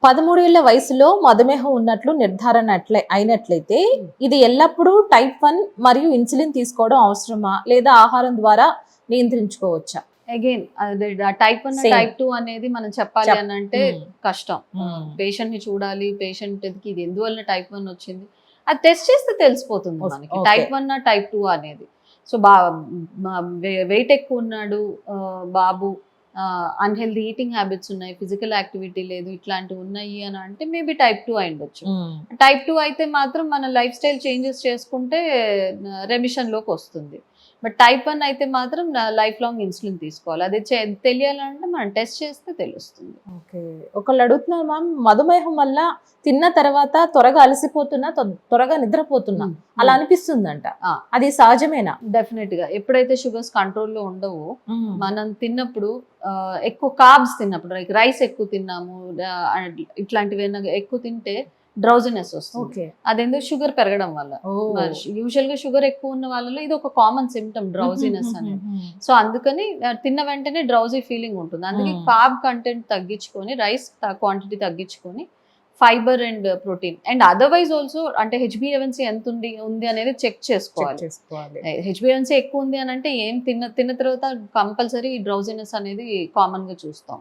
13 ఏళ్ల వయసులో మధుమేహం ఉన్నట్లు నిర్ధారణ అయినట్లయితే ఇది ఎల్లప్పుడూ టైప్ 1 మరియు ఇన్సులిన్ తీసుకోవడం అవసరమా లేదా ఆహారం ద్వారా నియంత్రించుకోవచ్చా? అగైన్ అదే టైప్ 1 Same. టైప్ 2 అనేది మనం చెప్పాలి అని అంటే కష్టం. పేషెంట్ ని చూడాలి, పేషెంట్ కి ఇది ఎందువల్ల టైప్ 1 వచ్చింది అది టెస్ట్ చేస్తే తెలిసిపోతుంది మనకి Okay. టైప్ 1 టైప్ 2 అనేది. సో వెయిట్ ఎక్కువ ఉన్నాడు బాబు, అన్హెల్దీ ఈటింగ్ హ్యాబిట్స్ ఉన్నాయి, ఫిజికల్ యాక్టివిటీ లేదు, ఇట్లాంటివి ఉన్నాయి అని అంటే మేబీ టైప్ 2 అయి ఉండొచ్చు. టైప్ 2 అయితే మాత్రం మన లైఫ్ స్టైల్ చేంజెస్ చేసుకుంటే రెమిషన్ లోకి వస్తుంది. బట్ టైప్ 1 అయితే మాత్రం లైఫ్ లాంగ్ ఇన్సులిన్ తీసుకోవాలి. అది తెలియాలంటే మనం టెస్ట్ చేస్తే తెలుస్తుంది. ఓకే, ఒకళ్ళు అడుగుతున్నారు మ్యామ్, మధుమేహం వల్ల తిన్న తర్వాత త్వరగా అలసిపోతున్నా, త్వరగా నిద్రపోతున్నా అలా అనిపిస్తుందంట. అది సహజమేనా? డెఫినెట్ గా ఎప్పుడైతే షుగర్స్ కంట్రోల్లో ఉండవో మనం తిన్నప్పుడు ఎక్కువ కార్బ్స్ తిన్నప్పుడు లైక్ రైస్ ఎక్కువ తిన్నాము, ఇట్లాంటివి ఎక్కువ తింటే డ్రౌజినెస్ వస్తుంది. అదెందుకు షుగర్ పెరగడం వల్ల. యూజువల్ గా షుగర్ ఎక్కువ ఉన్న వాళ్ళలో ఇది ఒక కామన్ సిమ్టమ్ డ్రౌజినెస్ అనేది. సో అందుకని తిన్న వెంటనే డ్రౌజీ ఫీలింగ్ ఉంటుంది. అందుకే కార్బ్ కంటెంట్ తగ్గించుకొని, రైస్ క్వాంటిటీ తగ్గించుకొని, fibre and protein and otherwise also అంటే హెచ్బిఏవన్సీ ఎంత ఉంది అనేది చెక్ చేసుకోవాలి. హెచ్బిఏవన్సీ ఎక్కువ ఉంది అని అంటే ఏం తిన్న తర్వాత కంపల్సరీ డ్రౌజినెస్ అనేది కామన్ గా చూస్తాం.